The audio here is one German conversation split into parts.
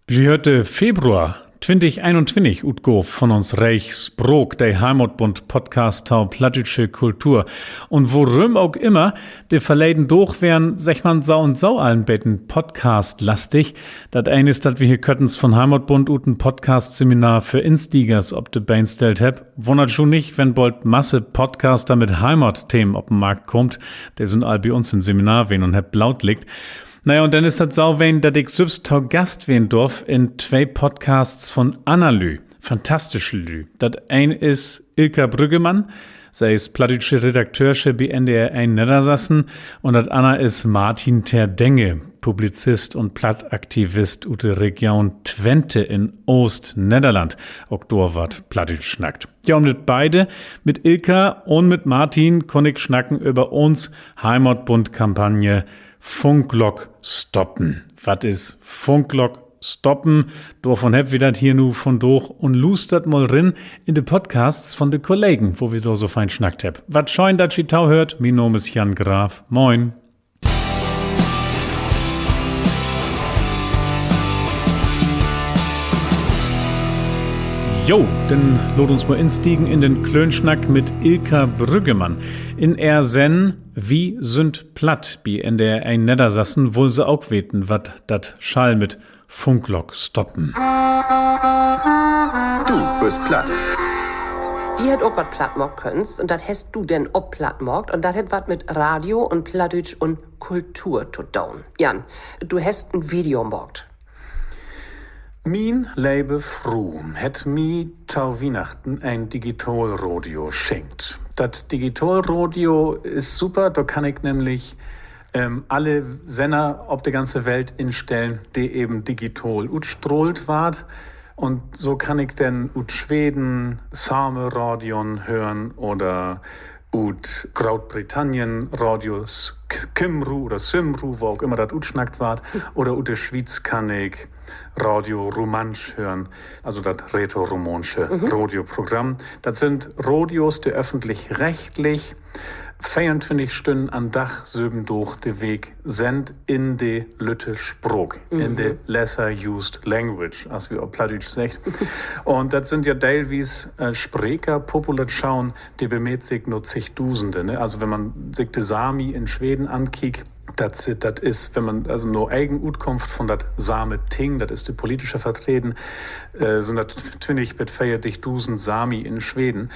Sie hörte Februar 2021 utgo von uns Reichsbrok, der Heimatbund Podcast tau plattdeutsche Kultur. Und worum auch immer, de verleiden durch wären, sech man sau und sau allen Betten Podcast lastig. Dat eine ist, dat wir hier köttens von Heimatbund uten Podcast-Seminar für Instigers ob de Bein stellt heb. Wundert schon nicht, wenn bald Masse Podcaster mit Heimatthemen auf den Markt kommt. Der sind all bei uns im Seminar wen und heb laut liegt. Naja, und dann ist das sau wen, dat ich selbst tau Gast wen dorf in 2 Podcasts von Anna Lü. Fantastische Lü. Dat ein ist Ilka Brüggemann. Sie ist plattdeutsche Redakteursche bei NDR 1 Niedersachsen. Und dat Anna ist Martin ter Denge, Publizist und Plattaktivist ute Region Twente in Oost-Nederland. Auch dort wat plattdeutsch schnackt. Ja, und mit beide, mit Ilka und mit Martin, konn ich schnacken über uns Heimatbund-Kampagne Funklock stoppen. Was ist Funklock stoppen? Davon hab wir das hier nu von durch und lustert mal rin in de Podcasts von de Kollegen, wo wir da so fein schnackt hab. Was schein dat Schitau hört? Mein Name ist Jan Graf. Moin. Jo, dann lot uns mal instiegen in den Klönschnack mit Ilka Brüggemann. In Ersen, wie sind platt, wie in der ein Niedersachsen, wohl sie auch weten, wat dat Schall mit Funklock stoppen. Du bist platt. Die hätt auch wat platt mogt könnt's, und dat hast du denn ob platt mogt, und dat hätt wat mit Radio und Plattdeutsch und Kultur zu tun. Jan, du hast ein Video mogt. Min liebe Fru het mi tau Weihnachten ein Digitalradio schenkt. Das Digitalradio ist super, da kann ich nämlich alle Sender auf der ganzen Welt instellen, die eben digital utstrahlt ward. Und so kann ich dann ut Schweden Same-Radion hören oder ut Großbritannien Radios Kimru oder Simru, wo auch immer das utschnackt ward, oder ut der Schweiz kann ich Radio Romansch hören, also das rätoromanische Radioprogramm. Das sind Radios, die öffentlich-rechtlich 24 Stunden an Dach söben durch den Weg sind in de Lütte Sprach, in de lesser used language, als wir auf Plattdeutsch sagt. Und das sind ja teilweise Sprecher, popular schauen, die bemäht sich nur zigtausende. Ne? Also wenn man sich die Sami in Schweden ankickt, das ist, wenn man also nur Eigenutkunft von das Same Ting, das ist die politische Vertreten, sind das 20 bis 40.000 Sami in Schweden.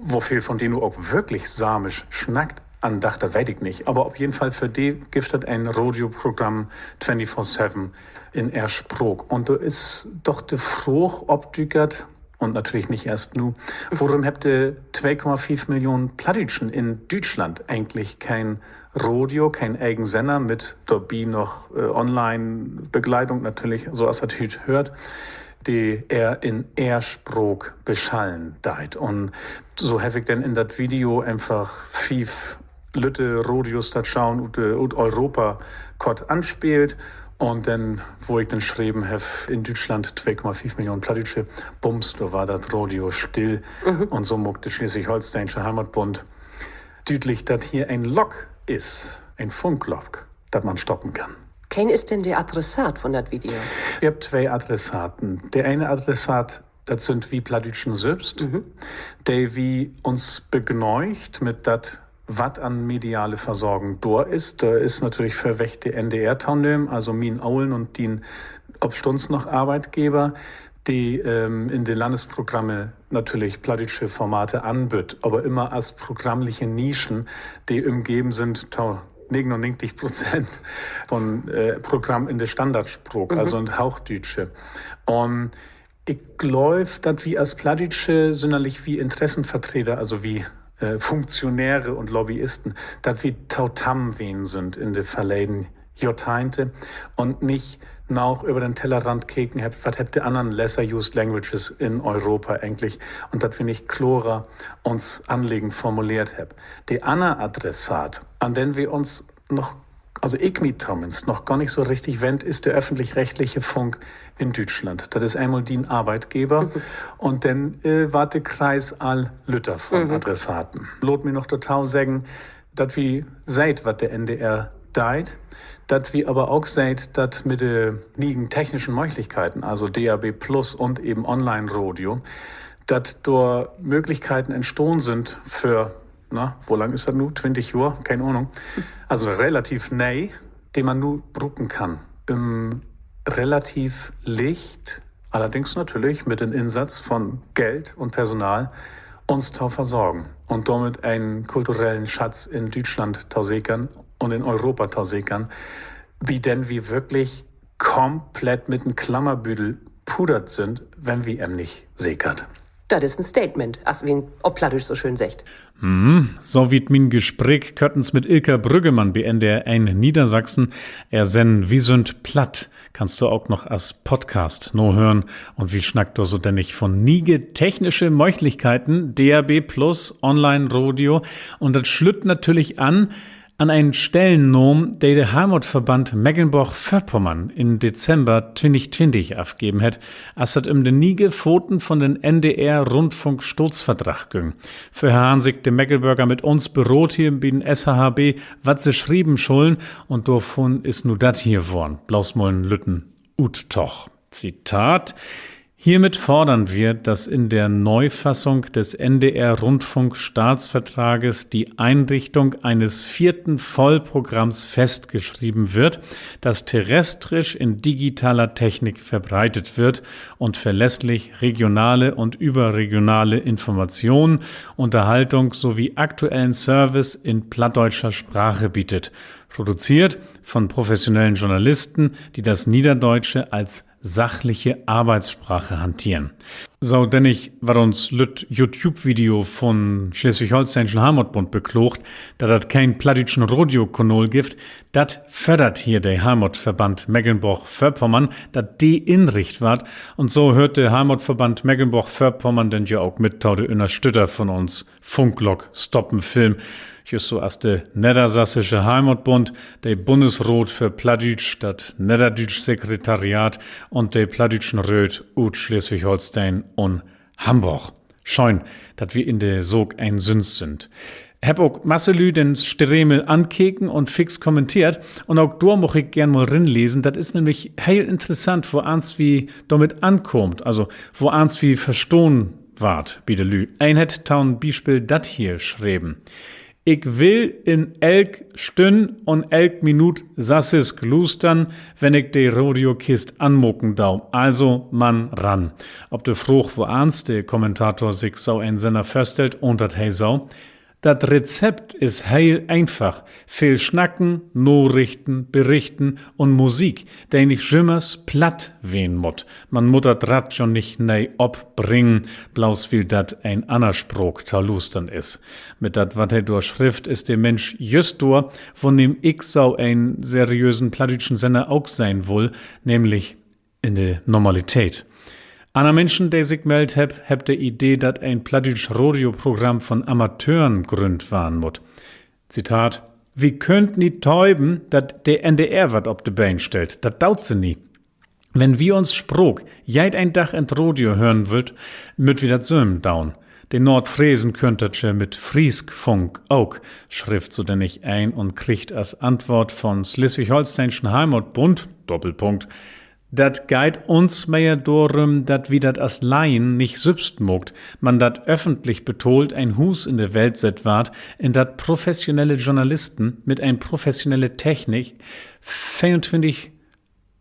Wofür von denen du auch wirklich samisch schnackt, andacht, das weiß ich nicht. Aber auf jeden Fall für die gibt es ein Radioprogramm 24/7 in Ersprach. Und da ist doch die Frucht obdückert, und natürlich nicht erst nu, worum habt ihr 2,5 Millionen Plattdeutschen in Deutschland eigentlich kein Radio, kein Eigensender mit dabei noch Online-Begleitung natürlich, so als er hört, die er in Ersprach beschallen deit. Und so habe ich dann in das Video einfach 5 Lütte Radios dat schauen und Europa Gott anspielt. Und dann, wo ich dann schreiben habe, in Deutschland 2,5 Millionen Plattdeutsche, bums, da war das Radio still. Und so muckt der Schleswig-Holsteinische Heimatbund deutlich, dass hier ein Lok ist, ein Funklok, das man stoppen kann. Ken ist denn der Adressat von dat Video? Wir haben 2 Adressaten. Der eine Adressat, das sind wie Plattdeutschen selbst, der wie uns begneucht mit dat, was an mediale Versorgung da ist. Da ist natürlich für weg die NDR-Taunöm, also Mien Aulen und die obstunds noch Arbeitgeber, die in den Landesprogramme natürlich plattdeutsche Formate anbietet, aber immer als programmliche Nischen, die umgeben sind, 99% von Programm in der Standardsprach, also in Hauchdeutsche. Und ich glaube, dass wir als Plattdeutsche sonderlich wie Interessenvertreter, also wie Funktionäre und Lobbyisten, dass wir tautam wen sind in der verleiden Jahrzehnte und nicht noch über den Tellerrand kicken, was habt ihr anderen lesser used languages in Europa eigentlich, und dass wir nicht klarer uns Anliegen formuliert haben. Die andere Adressat, an den wir uns noch, also ich mit Thomas, noch gar nicht so richtig wendet, ist der öffentlich-rechtliche Funk in Deutschland. Das ist einmal die Arbeitgeber und dann war der Kreis all Lütter von Adressaten. Lot mir noch total sagen, dass wir seit, was der NDR deit, dass wir aber auch seht, dass mit den nigen technischen Möglichkeiten, also DAB Plus und eben Online-Radio, dass da Möglichkeiten entstanden sind für, wo lang ist das nun? 20 Jahre? Keine Ahnung. Also relativ neu, den man nur brucken kann. Relativ Licht, allerdings natürlich mit dem Einsatz von Geld und Personal, uns zu versorgen und damit einen kulturellen Schatz in Deutschland tausekern und in Europa tausekern, wie denn wir wirklich komplett mit einem Klammerbüdel pudert sind, wenn wir ihm nicht sekert. Das ist ein Statement, als wie ein Oppladisch so schön sagt. So wie min Gespräch könnten's mit Ilka Brüggemann bei NDR ein Niedersachsen. Er sen wie sünd platt. Kannst du auch noch als Podcast no hören. Und wie schnackt du so denn nicht von niege technische Möglichkeiten, DAB Plus, Online-Radio. Und das schlütt natürlich an einen Stellennom, der Heimatverband Mecklenburg-Vorpommern im Dezember 2020 abgeben hat, als das den niege Pfoten von den NDR-Rundfunk-Sturzvertrag ging. Für Herr Hansig, der Mecklenburger mit uns berot hier bei den SHB, wat sie schrieben schulden, und davon ist nu dat hier worn. Blausmollen Lütten ut toch. Zitat: Hiermit fordern wir, dass in der Neufassung des NDR-Rundfunk-Staatsvertrages die Einrichtung eines 4. Vollprogramms festgeschrieben wird, das terrestrisch in digitaler Technik verbreitet wird und verlässlich regionale und überregionale Informationen, Unterhaltung sowie aktuellen Service in plattdeutscher Sprache bietet. Produziert von professionellen Journalisten, die das Niederdeutsche als sachliche Arbeitssprache hantieren. So, denn war uns lüt YouTube-Video von Schleswig-Holsteinischen Heimatbund beklocht, da dat kein plattdeutschen Radiokanal gibt, dat fördert hier der Heimatverband Mecklenburg-Vorpommern, dat die inricht ward, und so hört der Heimatverband Mecklenburg-Vorpommern denn ja auch mit taude Unterstütter von uns Funklok stoppen Film. Just so als der Niedersächsische Heimatbund, der Bundesrat für Plattdeutsch, das Niederdeutsche Sekretariat und der Plattdeutschen Röt ut Schleswig-Holstein und Hamburg. Scheun, dass wir in der Sog ein Sünd sind. Hab auch Masselü den Stremel ankeken und fix kommentiert, und auch da moch ich gern mal rinlesen. Das ist nämlich heil interessant, wo ans wie damit ankommt, also wo ans wie verstohn ward, bidelü. Ein het taun Beispiel dat hier schreiben. Ich will in elk Stün und elk Minut sassis glustern, wenn ich de Radiokist anmucken dau. Also man ran. Ob de Fruch wo ans der Kommentator sich so ein Sender verstellt und dat hey so. Das Rezept ist heil einfach. Viel Schnacken, Nachrichten, Berichten und Musik, der nicht schimmers platt wehen mut. Man muttert Rad schon nicht nei obbringen, blaus will dat ein Annerspruch talustern is. Mit dat wat durch Schrift ist der Mensch just dur, von dem ich so ein seriösen plattdeutschen Sender auch sein will, nämlich in der Normalität. Einer Menschen, der sich meldet, hab die Idee, dass ein plattdeutsches Radioprogramm von Amateuren gründ waren mut. Zitat: Wir könnt nie täuben, dass der NDR wat op de Bein stellt. Dat daut sie nie. Wenn wir uns Sprog jeit ein Dach ent Radio hören wollt, müt wir dat Söm daun. Den Nordfriesen könntet ihr mit Friesk-Funk auch, schrift so denn ich ein und kriegt als Antwort von Schleswig-Holsteinischen Heimatbund, Doppelpunkt, dat geit uns mehr dorum, dat wie dat as Laien nicht sübst mogt, man dat öffentlich betont ein Hus in der Welt set ward, in dat professionelle Journalisten mit ein professionelle Technik 24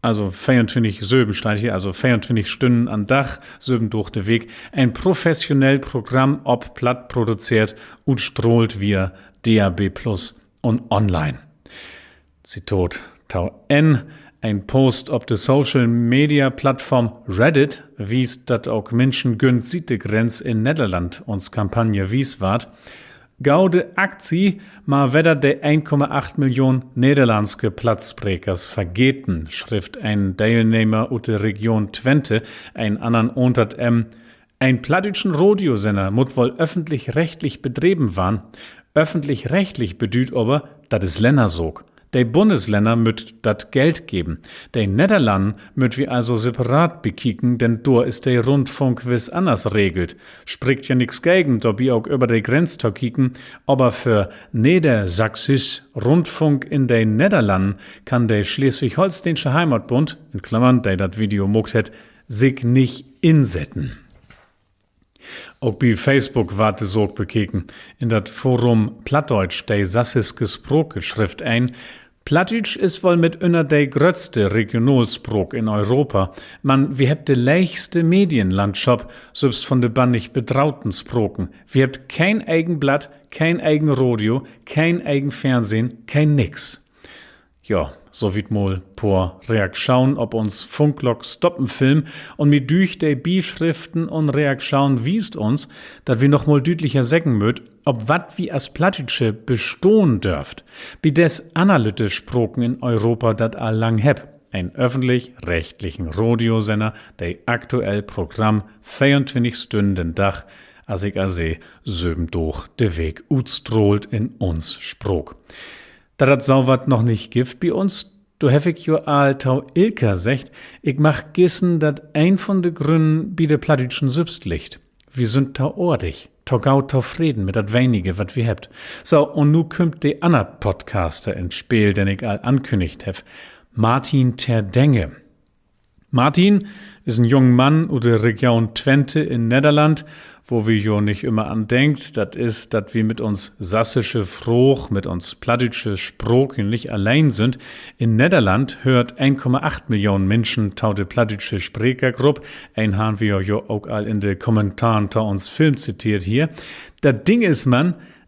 Söben steht hier, also 24 Stunden an Dach, Söben durch den Weg, ein professionell Programm ob platt produziert und strahlt via DAB Plus und online. Zitat Tau N. Ein Post auf der Social-Media-Plattform Reddit wies, dass auch Menschen gönnt Sietegrenz in Nederland uns Kampagne wies ward. Gaude Aktie, ma wedder de 1,8 Millionen niederlandske Platzbrekers vergeten, schrift ein Teilnehmer aus der Region Twente, ein anderen unter ein plattdeutschen Radiosender mut wohl öffentlich-rechtlich betrieben waren. Öffentlich-rechtlich bedüht aber, dat is Länder sog. Die Bundesländer müt dat Geld geben. Die Niederlanden müt wir also separat bekicken, denn dort ist der Rundfunk wiss anders regelt. Spricht ja nix gegen, da bi auch über die Grenz zu kicken, aber für Niedersächsisch Rundfunk in den Niederlanden kann der Schleswig-Holsteinische Heimatbund, in Klammern, der dat Video mogt het, sich nicht insetten. Auch bei Facebook warte so bekeken. In dat Forum Plattdeutsch, der sassiske Sproke schrift ein, Plattdeutsch ist wohl mit einer der größte Regionalsprok in Europa. Wir habt de leichtste Medienlandschaft, selbst von de bannig betrauten Sproken. Wir habt kein eigen Blatt, kein eigen Radio, kein eigen Fernsehen, kein nix. Ja, so wie mal por Reaktion ob uns Funklock stoppen Film und mit durch de Bischriften und Reaktion wiest uns, dass wir noch mal deutlicher sagen möt, ob wat wie as Plattdeutsche bestohn dürft, wie des analytisch Sproken in Europa dat all lang heb. Ein öffentlich-rechtlichen Radiosender, der aktuell Programm 24 Stunden Dach, as ich seh, söben durch de Weg utstrolt in uns Sprok. Da dat sauwat noch nicht gibt bei uns, du hef ich jo all tau Ilka secht, ich mach gissen, dat ein von de Gründen bi de Plattdeutschen sübst liegt. Wir sind tau ordig, tau gau tau Frieden mit dat wenige, wat wir hebt. So, und nu kümmt de Anna Podcaster ins Spiel, den ich all ankündigt hef. Martin ter Denge. Martin ist ein junger Mann aus der Region Twente in Nederland, wo wir jo nicht immer an denkt. Das ist, dass wir mit uns sassische Froch, mit uns plattdeutsche Sprok nicht allein sind. In Nederland hört 1,8 Millionen Menschen tau de plattdeutsche Sprekergruppe. Ein haben wir jo auch all in de Kommentaren tau uns Film zitiert hier. Das Ding ist,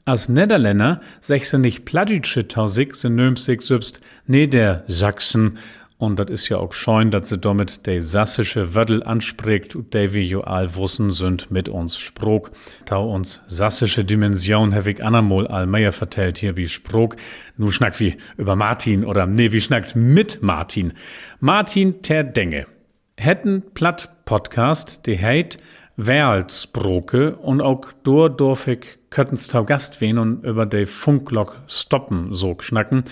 als Niederländer sechse nicht plattdeutsche tau sich, se nömt sich selbst Niedersachsen. Und das ist ja auch scheun, dass sie damit de sassische Wörtel anspricht, und de wir jo all wussen sind mit uns Sprok. Tau uns sassische Dimension hab ich anamol all mehr vertellt hier wie Sprok. Nu schnackt wie über Martin oder wie schnackt mit Martin. Martin ter Denge. Hätten Platt-Podcast, die heit Werlsproke und auch dorf ich kötten's tau Gast wen und über de Funklock stoppen so schnacken.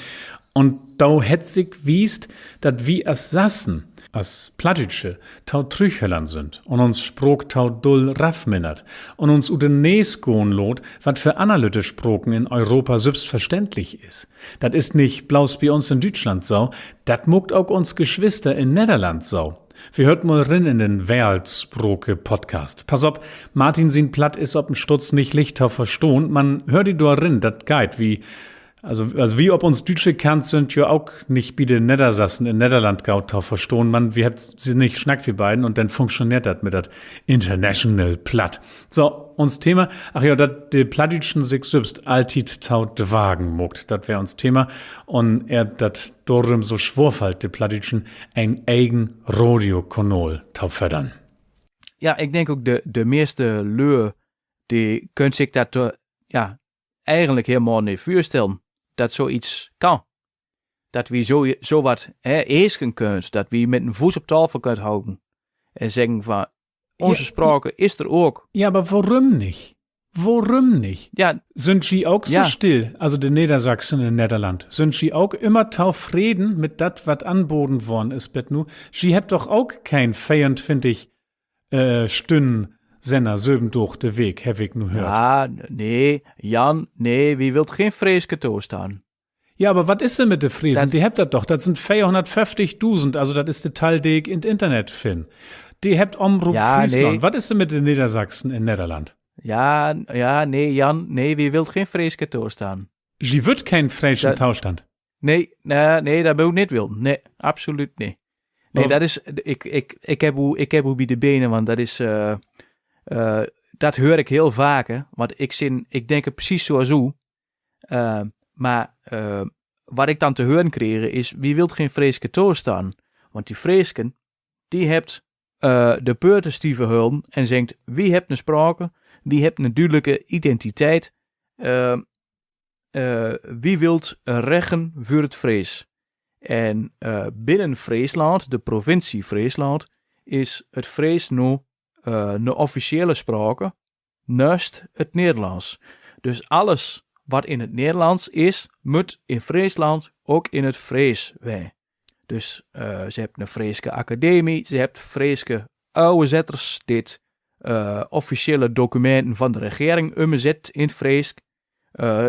Und da hätt sich wiest, dat wie as Sassen, as Plattdeutsche, tau Trüchhöllern sind und uns Sprok tau dull raffminnert und uns u den Nes goen lot, wat für analytisch Sproken in Europa selbstverständlich is. Dat is nicht blaus bei uns in Deutschland so, dat muckt auch uns Geschwister in Niederland so. Wir hört mal rin in den Werlsproke Podcast. Pass op, Martin sin Platt is ob'n Stutz nicht lichter verstohn, man hört die do rin, dat geit wie Also wie ob uns Deutsche kannt sind ja auch nicht wie den Niedersassen in Niederland gautau verstohn, wir habt sie nicht schnackt wie beiden und dann funktioniert das mit dat International Platt. So, uns Thema, ach ja, dat de Plattdeutschen sich selbst altit tau de Wagen muckt, dat wär uns Thema und dat dorem so schwurfalt de Plattdeutschen ein eigen Radiokanal tau fördern. Ja, ik denk ook de meeste leur, die kunt zich dat eigenlijk helemaal niet voorstellen. Dat zoiets kan. Dat we zo wat eesken kunt. Dat we met een voet op tafel kunt houden. En zeggen van, onze sprake is er ook. Ja, aber warum nicht? Warum nicht? Ja. Sind sie auch so still, also die Niedersachsen in Nederland? Sind sie auch immer taufreden mit dat, wat anboden worden ist, bet nu? Sie habt doch auch kein 24 Stunden Senner söben durch de Weg, hab ich nu hört. Ja, nee, Jan, nee, wie wilt geen Freeske toestaan? Ja, aber was ist denn mit de Friesen? Die habt das doch, das sind 450.000, also das ist der Teil, den ich in Internet finde. Die habt Omroep Friesland. Nee. Was ist denn mit den Niedersachsen in Nederland? Ja, nee, Jan, nee, wie wilt geen Freeske toestaan? Sie wird kein Freischen Tauschstand. Nee, dat wil ik niet willen. Nee, absoluut niet. Nee, dat is, ik heb hoe bij de benen, want dat is... dat hoor ik heel vaak, hè? Want ik denk het precies zoals u. Maar wat ik dan te horen kreeg is, wie wil geen Freeske toestaan? Want die Freesken, die hebt de peurtenstieve hulden en zegt, wie hebt een sprake, wie hebt een duidelijke identiteit, wie wilt rechten voor het Fries. En binnen Friesland, de provincie Friesland, is het Fries nu een officiële sprake naast het Nederlands. Dus alles wat in het Nederlands is, moet in Friesland ook in het Fries wij. Dus ze hebben een Frieske academie, ze hebben Frieske ouderzetters, dit officiële documenten van de regering omzet in het Fries.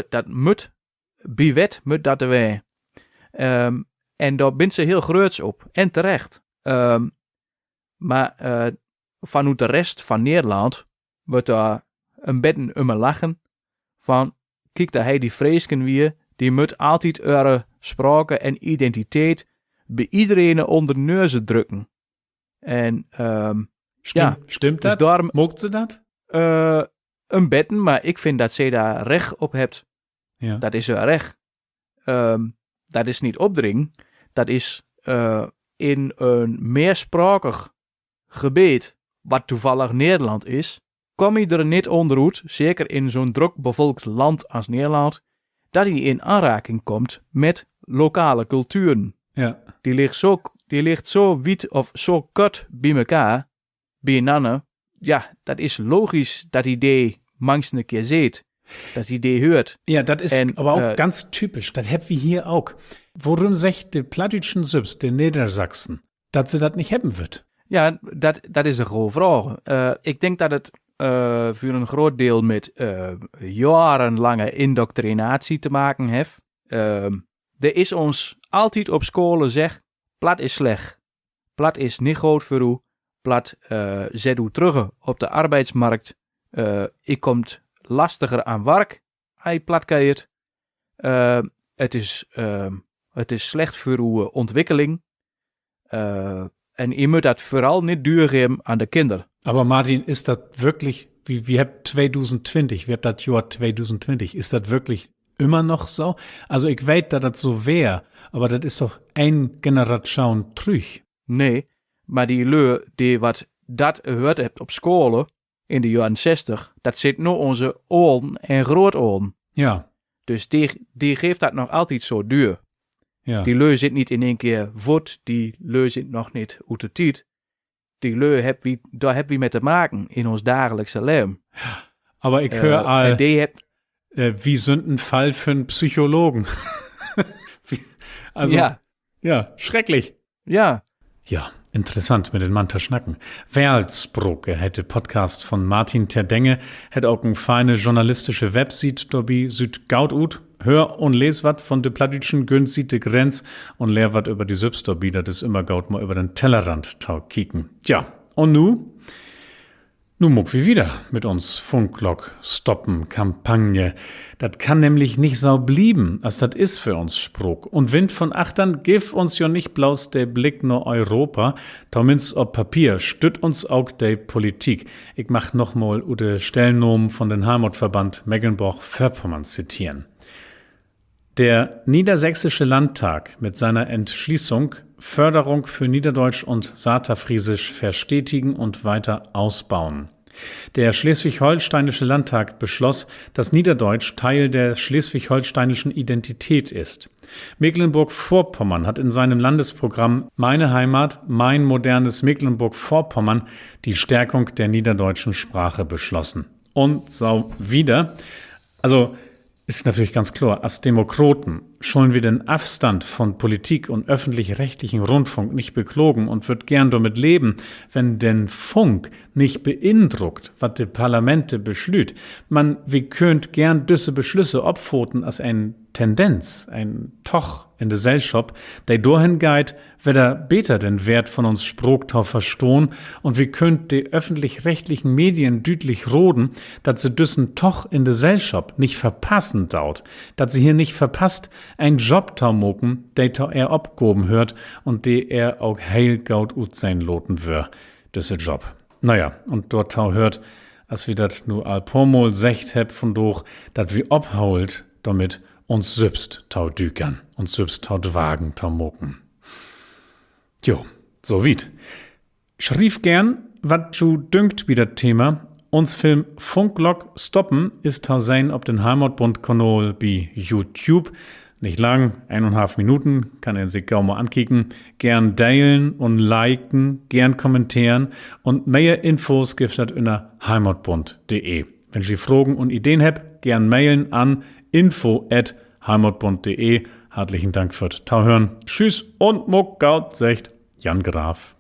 Dat moet, bij wet moet dat wij. En daar bent ze heel groots op, en terecht. Maar vanuit de rest van Nederland wordt daar een beetje om lachen van, kijk daar hij die Friesken weer, die moet altijd eure spraken en identiteit bij iedereen onder de neuzen drukken. En Stimmt dus dat? daarom- Mogt ze dat? een beetje, maar ik vind dat ze daar recht op hebt. Ja. Dat is haar recht. Dat is niet opdringen. Dat is in een meersprakig gebied, wat toevallig Nederland is, kom je er niet onderuit, zeker in zo'n druk bevolkt land als Nederland, dat je in aanraking komt met lokale culturen. Ja. Die ligt zo wiet of zo kort bij elkaar, bijnannen. Ja, dat is logisch dat die mangs een keer ziet. Dat die hoort. Ja, das ist En, aber auch ganz typisch. Das haben wir hier auch. Worum sagt der plattdeutschen Sübs, der Niedersachsen, dass sie das nicht haben wird? Ja, dat is een grote vraag. Ik denk dat het voor een groot deel met jarenlange indoctrinatie te maken heeft. Er is ons altijd op scholen gezegd, plat is slecht. Plat is niet goed voor u. Plat zet u terug op de arbeidsmarkt. Ik komt lastiger aan werk. Hij platkeert. Het is slecht voor uw ontwikkeling. En je moet dat vooral niet duurgeven aan de kinderen. Aber Martin, ist das wirklich, wir haben 2020, wir haben das Jahr 2020, ist das wirklich immer noch so? Also ich weiß, dass das so wäre, aber das ist doch ein Generation trüg. Nee, maar die leur die wat dat gehoord hebt op scholen in de jaren 60, dat zit nu onze oren en grootoren. Ja, Dus die geeft dat nog altijd zo duur. ja. Die leur zit niet in één keer voet, die leur zit nog niet uit de tijd. Die leur daar heb we mee te maken in ons dagelijkse leven. Aber ich höre all, En die hebt, wie sind ein Fall für einen Psychologen? Also, ja, ja, schrecklich. ja. Ja, interessant mit den Manta schnacken. Werlsbroke hätte Podcast von Martin Terdenge, hätte auch eine feine journalistische Website, dobi Südgaut ut. Hör und les wat von de plattdütschen günstige Grenz und lehr wat über die Sübs dobi, das ist immer gaut mal über den Tellerrand tau kicken. Tja, und nu muck wie wieder mit uns Funklock stoppen Kampagne. Dat kann nämlich nicht so blieben, als dat is für uns Spruch. Und Wind von Achtern gif uns jo nicht bloß der Blick nur Europa, taumins ob Papier, stütt uns auch de Politik. Ich mach noch mal de Stellnomen von den Heimatverband Mecklenburg-Vorpommern zitieren. Der Niedersächsische Landtag mit seiner Entschließung Förderung für Niederdeutsch und Saterfriesisch verstetigen und weiter ausbauen. Der Schleswig-Holsteinische Landtag beschloss, dass Niederdeutsch Teil der schleswig-holsteinischen Identität ist. Mecklenburg-Vorpommern hat in seinem Landesprogramm Meine Heimat, mein modernes Mecklenburg-Vorpommern die Stärkung der niederdeutschen Sprache beschlossen. Und so wieder. Also ist natürlich ganz klar, als Demokraten schollen wir den Abstand von Politik und öffentlich-rechtlichen Rundfunk nicht beklogen und wird gern damit leben, wenn den Funk nicht beindruckt, was die Parlamente beschlüht. Wir könnt gern düsse Beschlüsse obfoten als ein Tendenz, ein Toch in der Gesellschaft, der dahin geht, wer beter den Wert von uns Sprochtau verstohn und wie könnt die öffentlich-rechtlichen Medien düdlich roden, dass sie düssen Toch in der Gesellschaft nicht verpassen daut, dass sie hier nicht verpasst, ein Job taumoken, der er abgehoben hört und der er auch heilgaut ut sein loten wör, düsse Job. Naja, und dort tau hört, als wir dat nu al pormol secht heb von doch, dat wir obhault, damit uns sübst tau dükern, uns sübst tau dwagen tau moken. Jo, so weit. Schrief gern, wat ju dünkt wie dat Thema. Uns Film Funklock stoppen ist tau sein ob den Heimatbund-Kanal bei YouTube. Nicht lang, 1,5 Minuten, kann er sich kaum mal ankicken. Gern teilen und liken, gern kommentieren und mehr Infos gibt es unter heimatbund.de. Wenn ihr Fragen und Ideen habt, gern mailen an info@heimatbund.de. Herzlichen Dank für das Tauhören. Tschüss und Muck gaut, sagt Jan Graf.